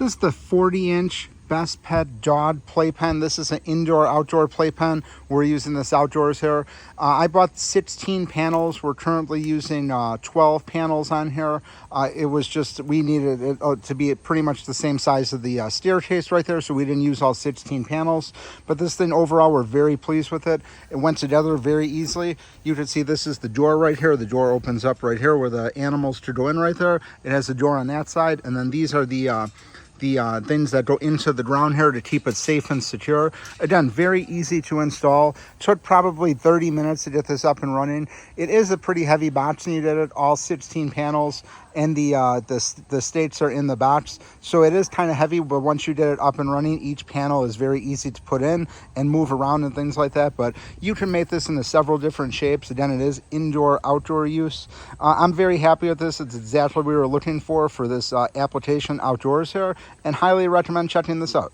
This is the 40-inch BestPet Dog Playpen. This is an indoor-outdoor playpen. We're using this outdoors here. I bought 16 panels. We're currently using 12 panels on here. It was just, we needed it to be pretty much the same size of the staircase right there, so we didn't use all 16 panels. But this thing overall, we're very pleased with it. It went together very easily. You can see this is the door right here. The door opens up right here where the animals to go in right there. It has a door on that side, and then these are the things that go into the ground here to keep it safe and secure. Again, very easy to install. Took probably 30 minutes to get this up and running. It is a pretty heavy box needed, it all 16 panels, and the states are in the box, so it is kind of heavy. But once you get it up and running, each panel is very easy to put in and move around and things like that. But you can make this into several different shapes. Again, it is indoor outdoor use. I'm very happy with this. It's exactly what we were looking for this application outdoors here, and highly recommend checking this out.